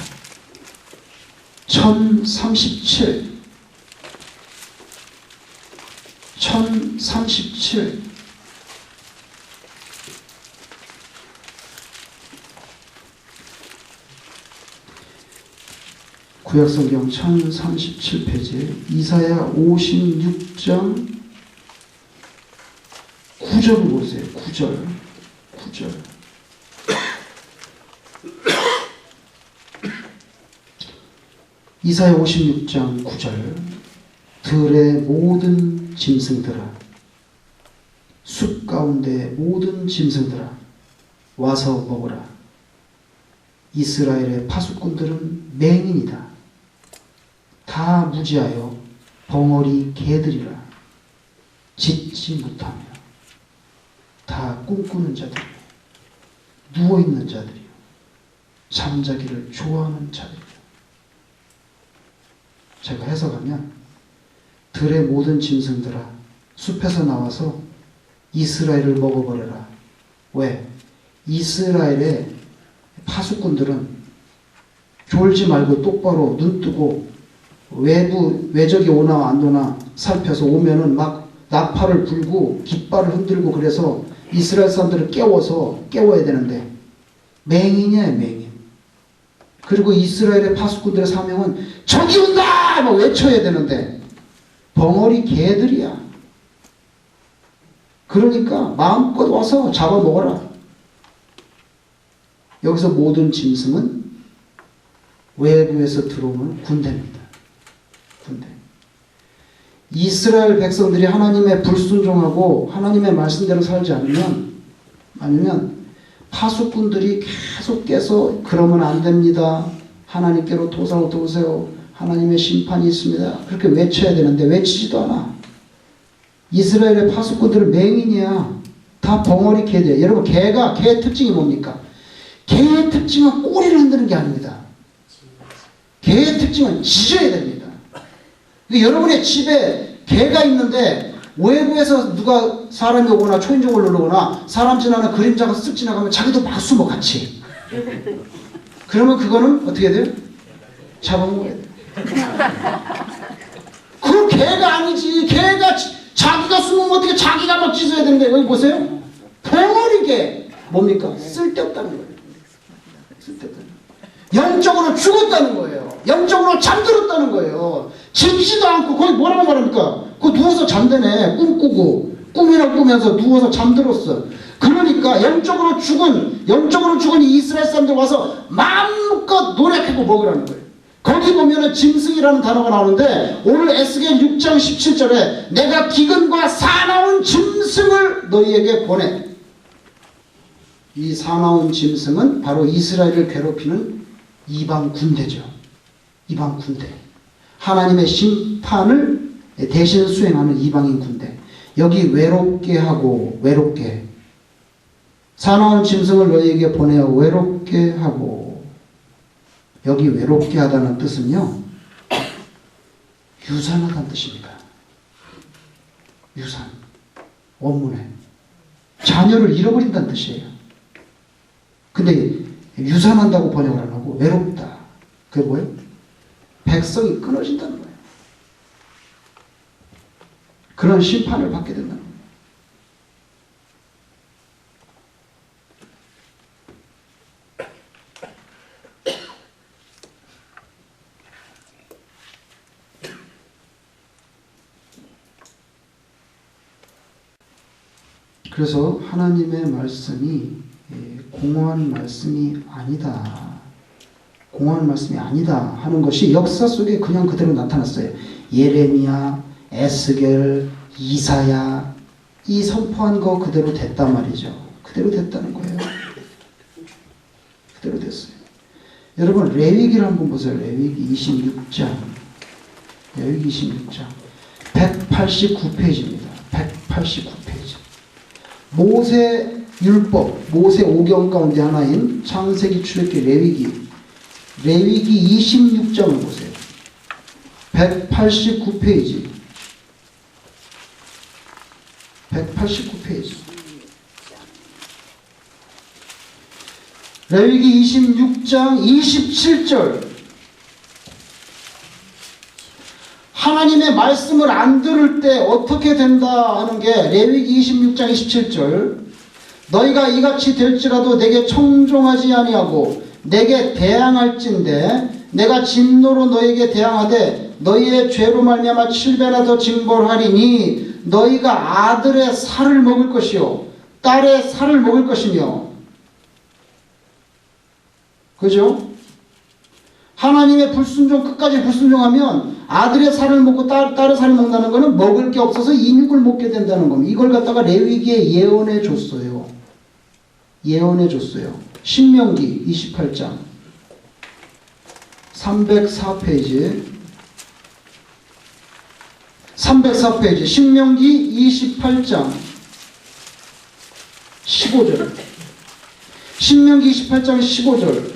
1037 구약성경 1037페이지 이사야 56장 9절을 보세요. 9절 이사야 56장 9절 들의 모든 짐승들아 숲 가운데 모든 짐승들아 와서 먹으라. 이스라엘의 파수꾼들은 맹인이다. 다 무지하여 벙어리 개들이라. 짖지 못하며 다 꿈꾸는 자들이요 누워있는 자들이요 잠자기를 좋아하는 자들이요. 제가 해석하면 들의 모든 짐승들아 숲에서 나와서 이스라엘을 먹어버려라. 왜? 이스라엘의 파수꾼들은 졸지 말고 똑바로 눈 뜨고 외적이 오나 안 오나 살펴서 오면은 막 나팔을 불고 깃발을 흔들고 그래서 이스라엘 사람들을 깨워야 되는데 맹인이야 맹인. 그리고 이스라엘의 파수꾼들의 사명은 적이 온다! 막 외쳐야 되는데 벙어리 개들이야. 그러니까 마음껏 와서 잡아먹어라. 여기서 모든 짐승은 외부에서 들어오는 군대입니다. 군대. 이스라엘 백성들이 하나님의 불순종하고 하나님의 말씀대로 살지 않으면 파수꾼들이 계속 깨서 그러면 안 됩니다. 하나님께로 돌아오세요. 하나님의 심판이 있습니다. 그렇게 외쳐야 되는데 외치지도 않아. 이스라엘의 파수꾼들은 맹인이야. 다 벙어리 개들. 여러분 개의 특징이 뭡니까? 개의 특징은 꼬리를 흔드는 게 아닙니다. 개의 특징은 짖어야 됩니다. 여러분의 집에 개가 있는데 외부에서 누가 사람이 오거나 초인종을 누르거나 사람 지나는 그림자가 쓱 지나가면 자기도 막 숨어 같이. 그러면 그거는 어떻게 돼요? 잡아먹어야 돼요. 그건 개가 아니지. 개가 자기가 숨으면 어떻게 자기가 막 짖어야 되는데 여기 보세요. 벙어리 개. 뭡니까? 쓸데없다는 거예요. 쓸데없다는 거예요. 영적으로 죽었다는 거예요. 영적으로 잠들었다는 거예요. 짖지도 않고 거기 뭐라고 말합니까? 그 누워서 잠드네. 꿈꾸고 꿈이나 꾸면서 누워서 잠들었어. 그러니까 영적으로 죽은 이 이스라엘 사람들 와서 마음껏 노력하고 먹으라는 거예요. 거기 보면은 짐승이라는 단어가 나오는데 오늘 에스겔 6장 17절에 내가 기근과 사나운 짐승을 너희에게 보내. 이 사나운 짐승은 바로 이스라엘을 괴롭히는 이방 군대죠. 이방 군대. 하나님의 심판을 대신 수행하는 이방인 군대. 여기 외롭게 하고 외롭게. 사나운 짐승을 너희에게 보내어 외롭게 하고. 여기 외롭게 하다는 뜻은요. 유산하다는 뜻입니다. 유산. 원문에. 자녀를 잃어버린다는 뜻이에요. 근데 유산한다고 번역을 안 하고 외롭다. 그게 뭐예요? 백성이 끊어진다는 거예요. 그런 심판을 받게 된다는 거예요. 그래서 하나님의 말씀이 공허한 말씀이 아니다. 공허한 말씀이 아니다 하는 것이 역사 속에 그냥 그대로 나타났어요. 예레미야, 에스겔, 이사야 이 선포한 거 그대로 됐단 말이죠. 그대로 됐다는 거예요. 그대로 됐어요. 여러분 레위기를 한번 보세요. 레위기 26장. 레위기 26장 189페이지입니다. 189페이지. 모세 율법, 모세 오경 가운데 하나인 창세기, 출애굽기, 레위기 26장을 보세요. 189페이지. 189페이지. 레위기 26장 27절. 하나님의 말씀을 안 들을 때 어떻게 된다 하는 게 레위기 26장 27절. 너희가 이같이 될지라도 내게 청종하지 아니하고 내게 대항할진대 내가 진노로 너희에게 대항하되 너희의 죄로 말미암아 7배나 더 징벌하리니 너희가 아들의 살을 먹을 것이요 딸의 살을 먹을 것이며. 그죠? 하나님의 불순종 끝까지 불순종하면 아들의 살을 먹고 딸의 살을 먹는다는 것은 먹을 게 없어서 인육을 먹게 된다는 겁니다. 이걸 갖다가 레위기에 예언해 줬어요. 예언해 줬어요. 신명기 28장 304페이지 304페이지 신명기 28장 15절 신명기 28장 15절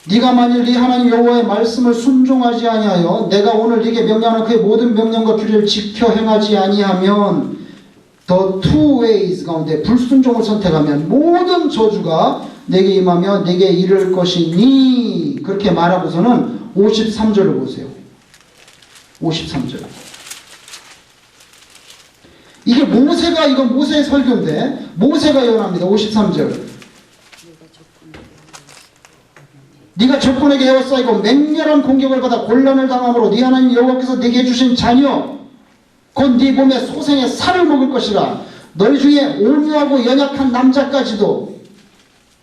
네가 만일 네 하나님 여호와의 말씀을 순종하지 아니하여 내가 오늘 네게 명령하는 그의 모든 명령과 규례를 지켜 행하지 아니하면 the two ways 가운데 불순종을 선택하면 모든 저주가 내게 임하며 내게 이를 것이니 그렇게 말하고서는 53절을 보세요. 53절. 이게 모세의 설교인데 모세가 예언합니다. 53절. 네가 적군에게 에워싸이고 맹렬한 공격을 받아 곤란을 당함으로 네 하나님 여호와께서 네게 주신 자녀 곧 네 몸에 소생의 살을 먹을 것이라. 너희 중에 온유하고 연약한 남자까지도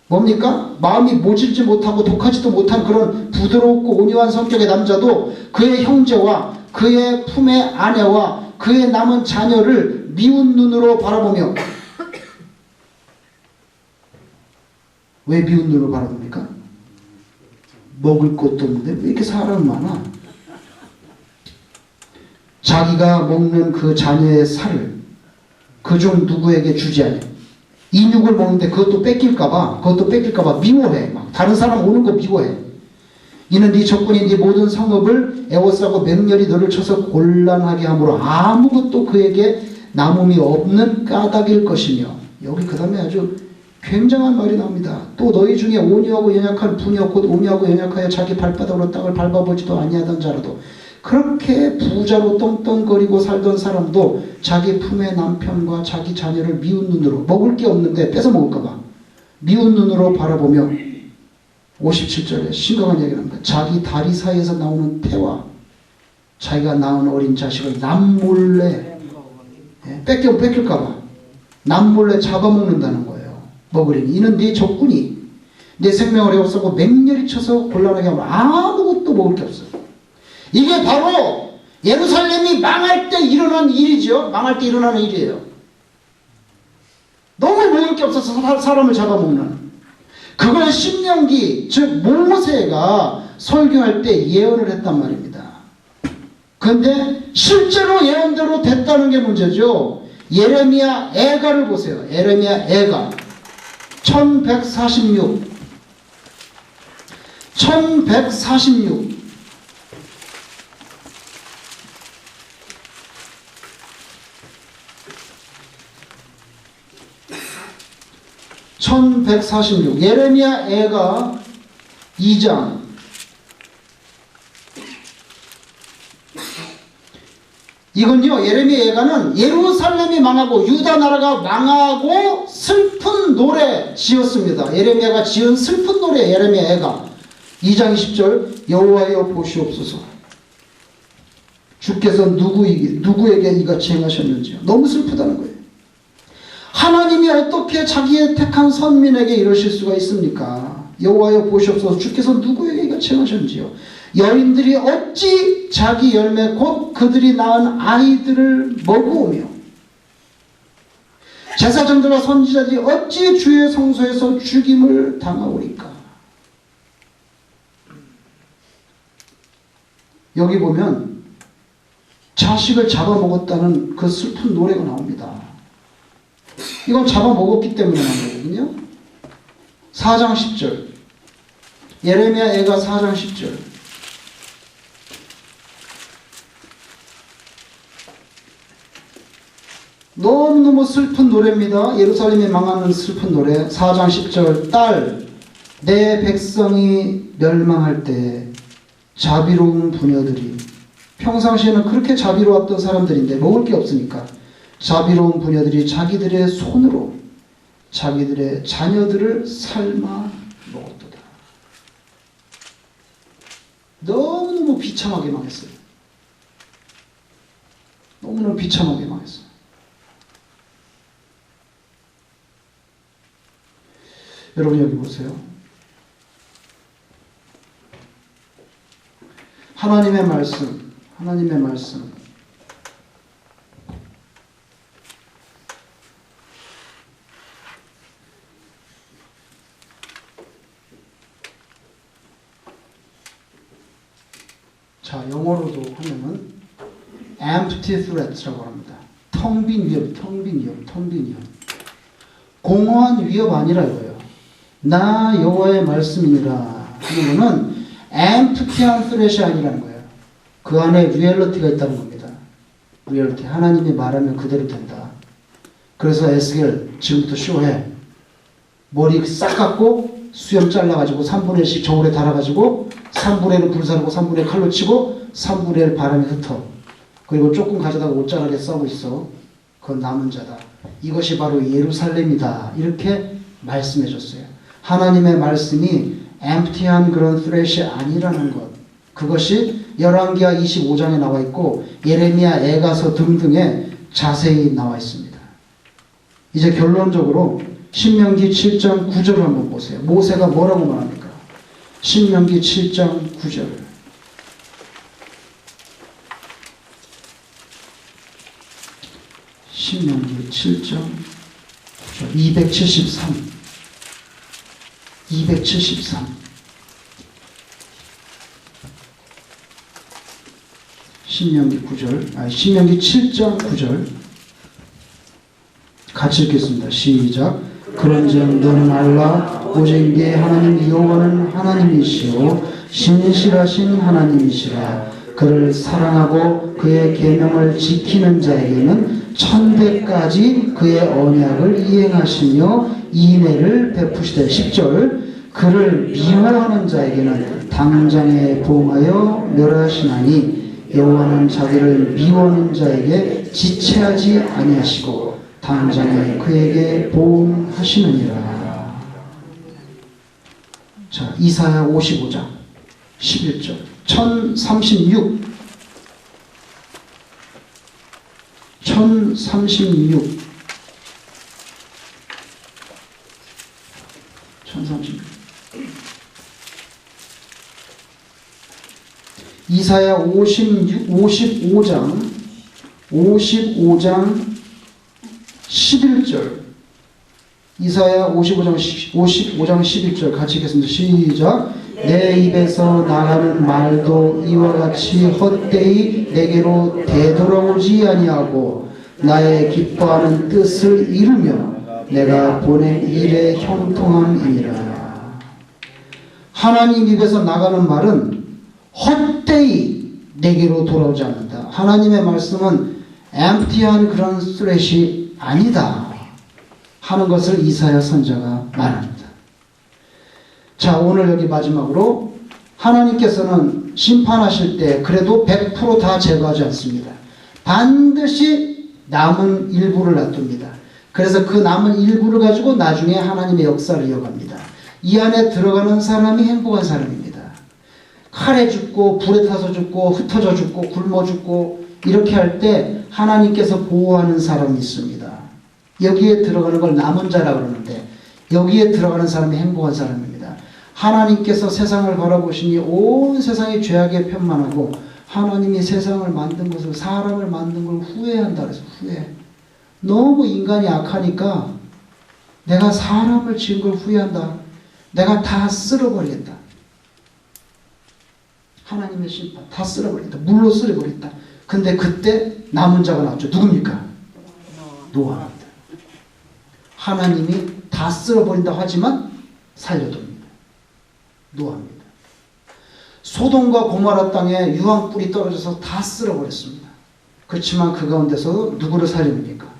뭡니까? 마음이 모질지 못하고 독하지도 못한 그런 부드럽고 온유한 성격의 남자도 그의 형제와 그의 품의 아내와 그의 남은 자녀를 미운 눈으로 바라보며 왜 미운 눈으로 바라봅니까? 먹을 것도 없는데 왜 이렇게 사람 많아? 자기가 먹는 그 자녀의 살을 그중 누구에게 주지 않아요. 인육을 먹는데 그것도 뺏길까봐 미워해. 막 다른 사람 오는 거 미워해. 이는 네 적군이 네 모든 성읍을 에워싸고 맹렬히 너를 쳐서 곤란하게 하므로 아무것도 그에게 남음이 없는 까닭일 것이며. 여기 그 다음에 아주 굉장한 말이 나옵니다. 또 너희 중에 온유하고 연약한 분이여 곧 온유하고 연약하여 자기 발바닥으로 땅을 밟아보지도 아니하던 자라도 그렇게 부자로 떵떵거리고 살던 사람도 자기 품의 남편과 자기 자녀를 미운 눈으로, 먹을 게 없는데 뺏어 먹을까봐 미운 눈으로 바라보며 57절에 심각한 얘기를 합니다. 자기 다리 사이에서 나오는 태와 자기가 낳은 어린 자식을 남몰래 뺏길까봐 남몰래 잡아먹는다는 거예요. 먹으리니 이는 네 적군이 내 생명을 에워싸고 맹렬히 쳐서 곤란하게 하면 아무것도 먹을 게 없어요. 이게 바로 예루살렘이 망할 때 일어난 일이죠. 망할 때 일어나는 일이에요. 너무 먹을 게 없어서 사람을 잡아먹는. 그걸 신명기 즉 모세가 설교할 때 예언을 했단 말입니다. 그런데 실제로 예언대로 됐다는 게 문제죠. 예레미야 애가를 보세요. 예레미야 애가 1146 1146 예레미야 애가 2장 이건요 예레미야 애가는 예루살렘이 망하고 유다 나라가 망하고 슬픈 노래 지었습니다. 예레미야가 지은 슬픈 노래 예레미야 애가 2장 20절 여호와여 보시옵소서 주께서 누구에게 이같이 행하셨는지요. 너무 슬프다는 거예요. 하나님이 어떻게 자기의 택한 선민에게 이러실 수가 있습니까? 여호와여 보시옵소서 주께서 누구에게 이같이 행하셨는지요. 여인들이 어찌 자기 열매 곧 그들이 낳은 아이들을 먹어오며 제사장들과 선지자들이 어찌 주의 성소에서 죽임을 당하오리까. 여기 보면 자식을 잡아먹었다는 그 슬픈 노래가 나옵니다. 이건 잡아먹었기 때문에 나온 거거든요. 4장 10절 예레미야 애가 4장 10절 너무너무 슬픈 노래입니다. 예루살렘이 망하는 슬픈 노래 4장 10절 딸 내 백성이 멸망할 때 자비로운 부녀들이 평상시에는 그렇게 자비로웠던 사람들인데 먹을 게 없으니까 자비로운 부녀들이 자기들의 손으로 자기들의 자녀들을 삶아 먹었도다. 너무너무 비참하게 망했어요. 너무너무 비참하게 망했어요. 여러분 여기 보세요. 하나님의 말씀 자 영어로도 하면은 empty threats라고 합니다. 텅 빈 위협. 공허한 위협 아니라 이거예요. 나 여호와의 말씀이니라 하는 거는 empty한 threat이 아니라는 거예요. 그 안에 리얼리티가 있다는 겁니다. 리얼리티. 하나님이 말하면 그대로 된다. 그래서 에스겔 지금부터 쇼해. 머리 싹 깎고 수염 잘라가지고 3분의 1씩 저울에 달아가지고 3분의 1은 불사르고 3분의 1 칼로 치고 3분의 1 바람에 흩어. 그리고 조금 가져다가 옷자락에 싸고 있어. 그건 남은 자다. 이것이 바로 예루살렘이다. 이렇게 말씀해 줬어요. 하나님의 말씀이 empty한 그런 threat이 아니라는 것. 그것이 열왕기하 25장에 나와 있고 예레미야 애가서 등등에 자세히 나와 있습니다. 이제 결론적으로 신명기 7장 9절을 한번 보세요. 모세가 뭐라고 말합니까? 신명기 7장 9절. 신명기 7장 9절. 273. 신명기 7장 9절 같이 읽겠습니다. 시작. 그런즉 너는 알라 오직 네 하나님 여호와는 하나님이시요 신실하신 하나님이시라. 그를 사랑하고 그의 계명을 지키는 자에게는 천대까지 그의 언약을 이행하시며 인애를 베푸시되. 10절. 그를 미워하는 자에게는 당장에 보응하여 멸하시나니 여호와는 자기를 미워하는 자에게 지체하지 아니하시고 당장에 그에게 보응하시느니라. 자, 이사야 55장 11절. 1036. 이사야 55장 11절. 이사야 55장 11절 같이 읽겠습니다. 시작. 내 입에서 나가는 말도 이와 같이 헛되이 내게로 되돌아오지 아니하고 나의 기뻐하는 뜻을 이루며 내가 보낸 일에 형통함이니라. 하나님 입에서 나가는 말은 헛되이 내게로 돌아오지 않는다. 하나님의 말씀은 empty한 그런 슬랫이 아니다 하는 것을 이사야 선지자가 말합니다. 자, 오늘 여기 마지막으로 하나님께서는 심판하실 때 그래도 100% 다 제거하지 않습니다. 반드시 남은 일부를 놔둡니다. 그래서 그 남은 일부를 가지고 나중에 하나님의 역사를 이어갑니다. 이 안에 들어가는 사람이 행복한 사람입니다. 칼에 죽고 불에 타서 죽고 흩어져 죽고 굶어 죽고 이렇게 할 때 하나님께서 보호하는 사람이 있습니다. 여기에 들어가는 걸 남은 자라고 그러는데 여기에 들어가는 사람이 행복한 사람입니다. 하나님께서 세상을 바라보시니 온 세상이 죄악에 편만하고 하나님이 세상을 만든 것을 사람을 만든 걸 후회한다 그래서 후회. 너무 인간이 악하니까 내가 사람을 지은 걸 후회한다. 내가 다 쓸어버리겠다. 하나님의 심판 다 쓸어버리겠다. 물로 쓸어버리겠다. 근데 그때 남은 자가 나왔죠. 누굽니까? 노아입니다. 하나님이 다 쓸어버린다고 하지만 살려둡니다. 노아입니다. 소돔과 고모라 땅에 유황불이 떨어져서 다 쓸어버렸습니다. 그렇지만 그 가운데서 누구를 살려냅니까?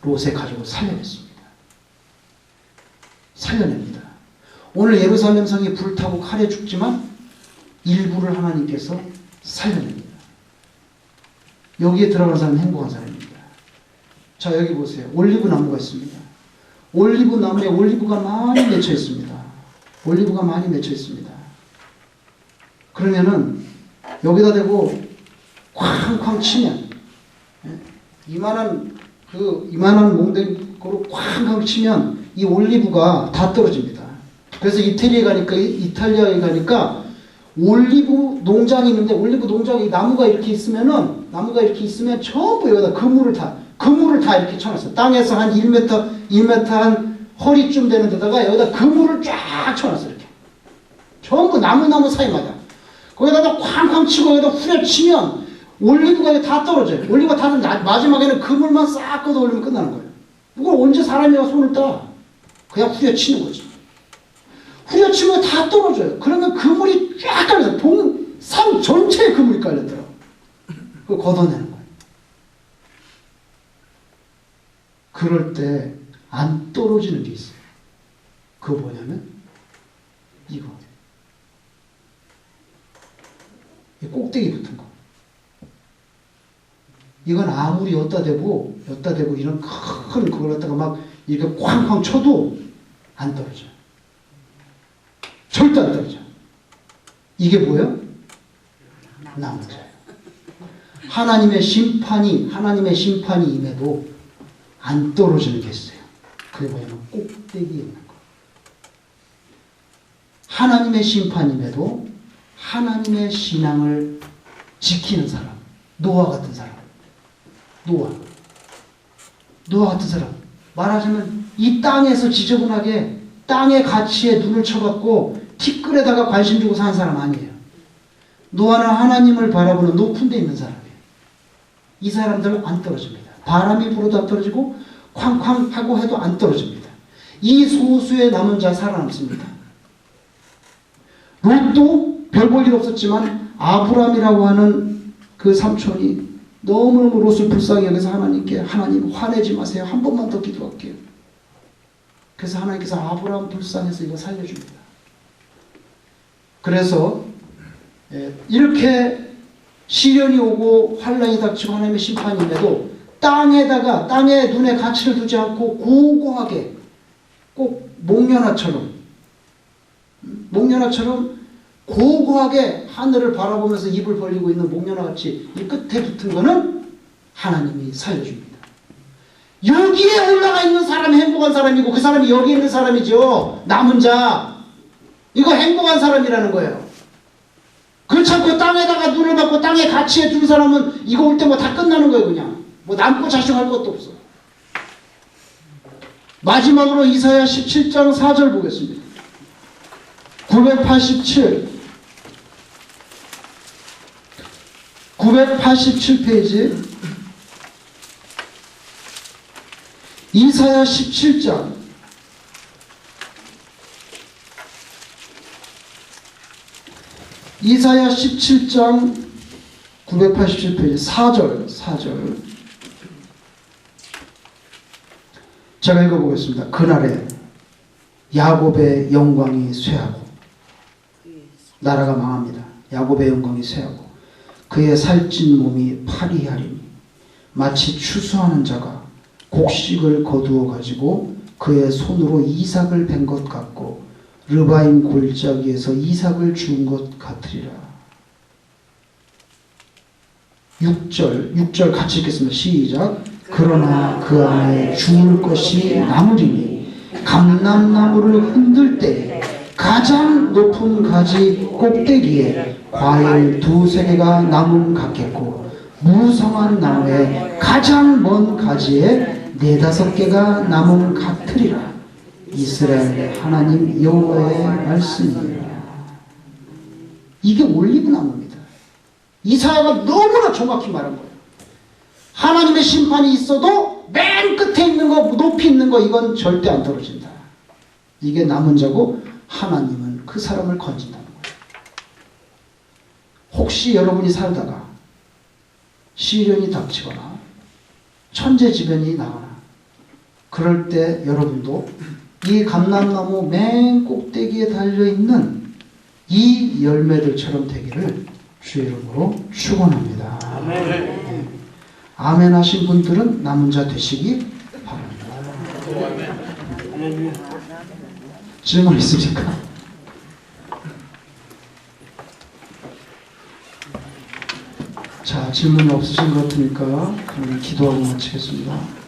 롯의 가족을 살려냈습니다. 살려냅니다. 오늘 예루살렘 성이 불타고 칼에 죽지만 일부를 하나님께서 살려냅니다. 여기에 들어간 사람은 행복한 사람입니다. 자, 여기 보세요. 올리브 나무가 있습니다. 올리브 나무에 올리브가 많이 맺혀 있습니다. 올리브가 많이 맺혀 있습니다. 그러면은 여기다 대고 쾅쾅 치면 이만한 몽댕이로 쾅쾅 치면 이 올리브가 다 떨어집니다. 그래서 이탈리아에 가니까 올리브 농장이 있는데 올리브 농장이 나무가 이렇게 있으면 전부 여기다 그물을 다 이렇게 쳐놨어요. 땅에서 한 1m 한 허리쯤 되는 데다가 여기다 그물을 쫙 쳐놨어요. 이렇게. 전부 나무 사이마다. 거기다가 쾅쾅 치고 여기다 후려치면 올리브가 다 떨어져요. 올리브가 다 마지막에는 그물만 싹 걷어 올리면 끝나는 거예요. 이걸 언제 사람이 손을 따? 그냥 후려치는 거지. 후려치면 다 떨어져요. 그러면 그물이 쫙 깔려요. 산 전체에 그물이 깔렸더라고. 그걸 걷어내는 거예요. 그럴 때 안 떨어지는 게 있어요. 그거 뭐냐면 이거. 이 꼭대기 붙은 거. 이건 아무리 엿다 대고 이런 큰 그걸 갖다가 막 이렇게 쾅쾅 쳐도 안 떨어져요. 절대 안 떨어져. 이게 뭐예요? 나무자예요. 하나님의 심판이 임해도 안 떨어지는 게 있어요. 그게 뭐냐면 꼭대기에 있는 거. 하나님의 심판임에도 하나님의 신앙을 지키는 사람, 노아 같은 사람, 노아 같은 사람, 말하자면 이 땅에서 지저분하게 땅의 가치에 눈을 쳐갖고 티끌에다가 관심 주고 사는 사람 아니에요. 노아는 하나님을 바라보는 높은 데 있는 사람이에요. 이 사람들은 안 떨어집니다. 바람이 불어도 안 떨어지고 쾅쾅 하고 해도 안 떨어집니다. 이 소수의 남은 자 살아남습니다. 롯도 별 볼 일 없었지만 아브람이라고 하는 그 삼촌이 너무너무 롯을 불쌍히 여기서 하나님께, 하나님 화내지 마세요. 한 번만 더 기도할게요. 그래서 하나님께서 아브람 불쌍해서 이거 살려줍니다. 그래서 이렇게 시련이 오고 환란이 닥치고 하나님의 심판임에도 땅에 눈에 가치를 두지 않고 고고하게, 꼭 목련화처럼 고고하게 하늘을 바라보면서 입을 벌리고 있는 목련화같이 이 끝에 붙은 거는 하나님이 살려줍니다. 여기에 올라가 있는 사람이 행복한 사람이고 그 사람이 여기 있는 사람이죠. 남은 자. 이거 행복한 사람이라는 거예요. 그렇지 않고 땅에다가 눈을 받고 땅에 가치에 둔 사람은 이거 올 때 뭐 다 끝나는 거예요. 그냥 뭐 남고 자식할 것도 없어. 마지막으로 이사야 17장 4절 보겠습니다. 987페이지 이사야 17장 987페이지 4절 제가 읽어보겠습니다. 그날에 야곱의 영광이 쇠하고 나라가 망합니다. 야곱의 영광이 쇠하고 그의 살찐 몸이 파리하리니 마치 추수하는 자가 곡식을 거두어 가지고 그의 손으로 이삭을 벤 것 같고 르바임 골짜기에서 이삭을 주운 것 같으리라. 6절 같이 읽겠습니다. 시작. 그러나 그 안에 주울 것이 남으리니 감람나무를 흔들 때 가장 높은 가지 꼭대기에 과일 2-3개가 나무 같겠고 무성한 나무에 가장 먼 가지에 4-5개가 나무 같으리라. 이스라엘 하나님 여호와의 말씀이라. 이게 올리브 나무입니다. 이사야가 너무나 정확히 말한 거예요. 하나님의 심판이 있어도 맨 끝에 있는 거, 높이 있는 거 이건 절대 안 떨어진다. 이게 남은 자고 하나님은 그 사람을 건진다는 거예요. 혹시 여러분이 살다가 시련이 닥치거나 천재지변이 나거나 그럴 때 여러분도 이 감람나무 맨 꼭대기에 달려있는 이 열매들처럼 되기를 주의 이름으로 축원합니다. 아멘. 아멘 하신 분들은 남은 자 되시기 바랍니다. 질문 있으십니까? 자, 질문이 없으신 것 같으니까 그러면 기도하고 마치겠습니다.